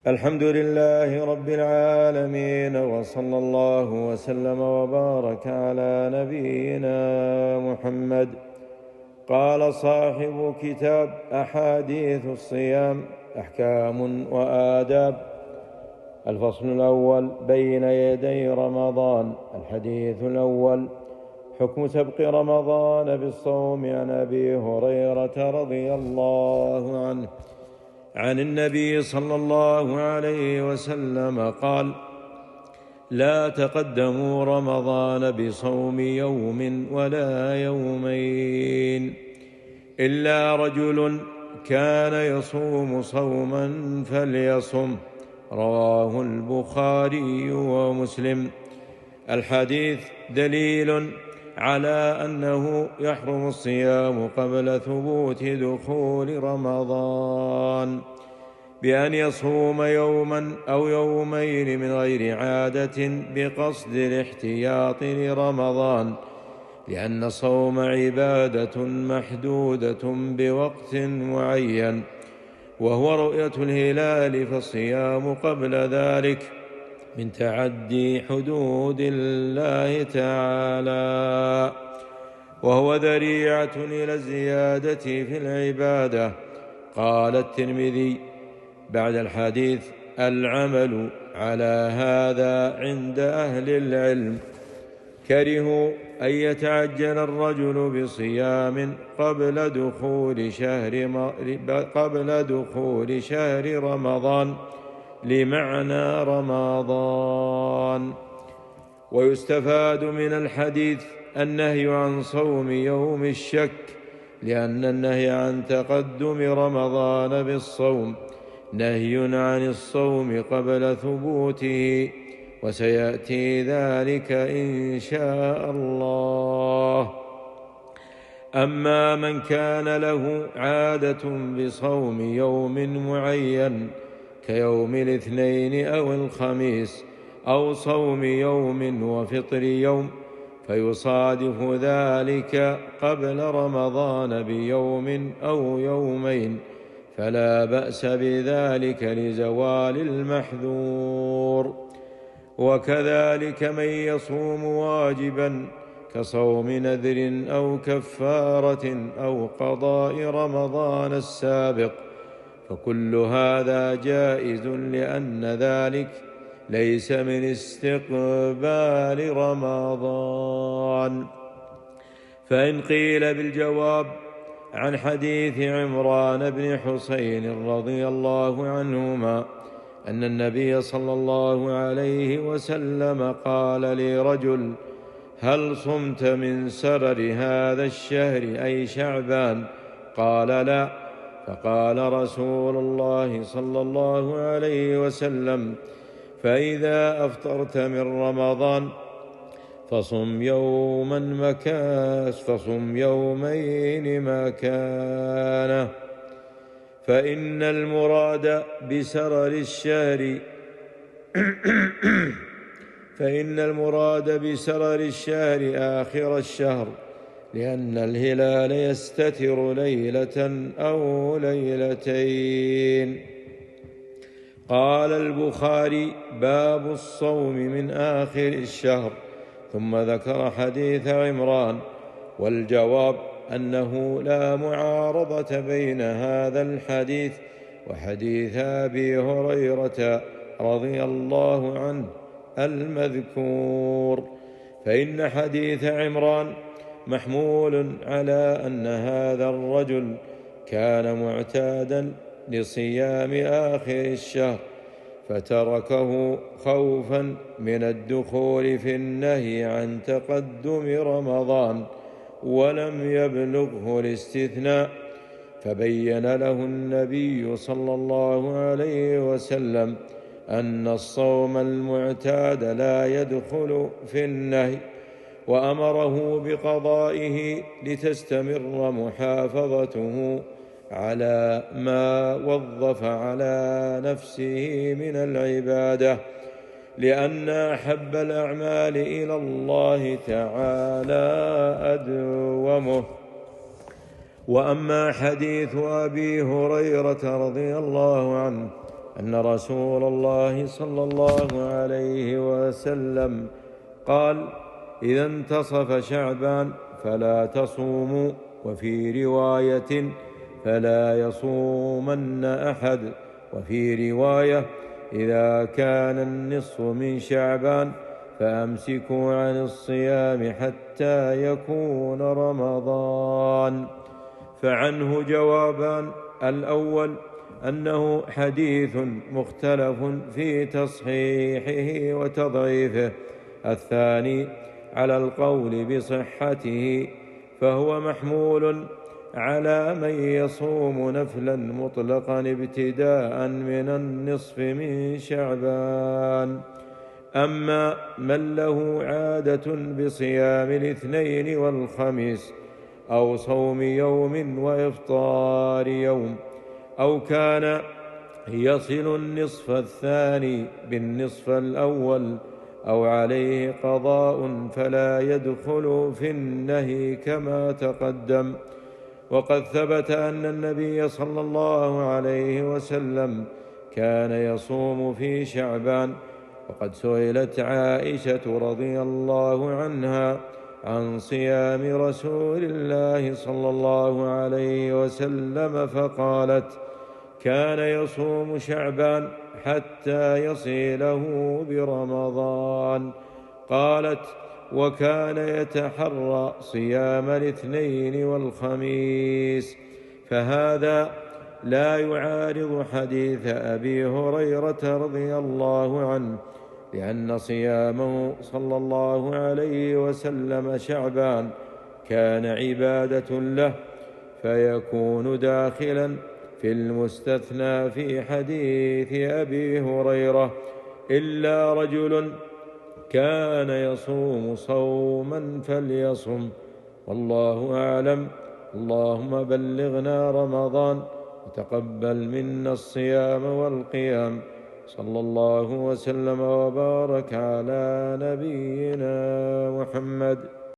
الحمد لله رب العالمين، وصلى الله وسلم وبارك على نبينا محمد. قال صاحب كتاب أحاديث الصيام أحكام وآداب. الفصل الأول: بين يدي رمضان. الحديث الأول: حكم سبق رمضان بالصوم. عن أبي هريرة رضي الله عنه عن النبي صلى الله عليه وسلم قال: لا تقدموا رمضان بصوم يوم ولا يومين إلا رجل كان يصوم صوما فليصم. رواه البخاري ومسلم. الحديث دليل على أنه يحرم الصيام قبل ثبوت دخول رمضان بأن يصوم يوما أو يومين من غير عادة بقصد الاحتياط لرمضان، لأن الصوم عبادة محدودة بوقت معين، وهو رؤية الهلال، فالصيام قبل ذلك من تعدي حدود الله تعالى، وهو ذريعة إلى الزيادة في العبادة. قال الترمذي بعد الحديث: العمل على هذا عند أهل العلم. كرهوا أن يتعجل الرجل بصيام قبل دخول شهر رمضان لمعنى رمضان. ويستفاد من الحديث النهي عن صوم يوم الشك، لأن النهي عن تقدم رمضان بالصوم نهي عن الصوم قبل ثبوته، وسيأتي ذلك إن شاء الله. أما من كان له عادة بصوم يوم معين كيوم الاثنين أو الخميس، أو صوم يوم وفطر يوم، فيصادف ذلك قبل رمضان بيوم أو يومين، فلا بأس بذلك لزوال المحذور. وكذلك من يصوم واجبا كصوم نذر أو كفارة أو قضاء رمضان السابق، فكل هذا جائز، لأن ذلك ليس من استقبال رمضان. فإن قيل بالجواب عن حديث عمران بن حسين رضي الله عنهما أن النبي صلى الله عليه وسلم قال لرجل: هل صمت من سرر هذا الشهر أي شعبان؟ قال: لا. فقال رسول الله صلى الله عليه وسلم: فإذا أفطرت من رمضان فصم يومين مكانه، فإن المراد بسرر الشهر آخر الشهر، لأن الهلال يستتر ليلة أو ليلتين. قال البخاري: باب الصوم من آخر الشهر، ثم ذكر حديث عمران. والجواب أنه لا معارضة بين هذا الحديث وحديث أبي هريرة رضي الله عنه المذكور، فإن حديث عمران محمول على أن هذا الرجل كان معتادا لصيام آخر الشهر فتركه خوفا من الدخول في النهي عن تقدم رمضان، ولم يبلغه الاستثناء، فبين له النبي صلى الله عليه وسلم أن الصوم المعتاد لا يدخل في النهي، وأمره بقضائه لتستمر محافظته على ما وظف على نفسه من العبادة، لأن أحب الأعمال إلى الله تعالى أدومه. وأما حديث أبي هريرة رضي الله عنه أن رسول الله صلى الله عليه وسلم قال: إذا انتصف شعبان فلا تصوموا، وفي رواية: فلا يصومن أحد، وفي رواية: إذا كان النصف من شعبان فأمسكوا عن الصيام حتى يكون رمضان. فعنه جوابان: الأول أنه حديث مختلف في تصحيحه وتضعيفه. الثاني على القول بصحته، فهو محمول على من يصوم نفلا مطلقا ابتداء من النصف من شعبان. أما من له عادة بصيام الاثنين والخميس، أو صوم يوم وإفطار يوم، أو كان يصل النصف الثاني بالنصف الأول، أو عليه قضاء، فلا يدخل في النهي كما تقدم. وقد ثبت أن النبي صلى الله عليه وسلم كان يصوم في شعبان. وقد سئلت عائشة رضي الله عنها عن صيام رسول الله صلى الله عليه وسلم فقالت: كان يصوم شعبان حتى يصله برمضان. قالت: وكان يتحرى صيام الاثنين والخميس. فهذا لا يعارض حديث أبي هريرة رضي الله عنه، لأن صيامه صلى الله عليه وسلم شعبان كان عبادة له، فيكون داخلا في المستثنى في حديث أبي هريرة: إلا رجل كان يصوم صوما فليصم. والله أعلم. اللهم بلغنا رمضان وتقبل منا الصيام والقيام. صلى الله وسلم وبارك على نبينا محمد.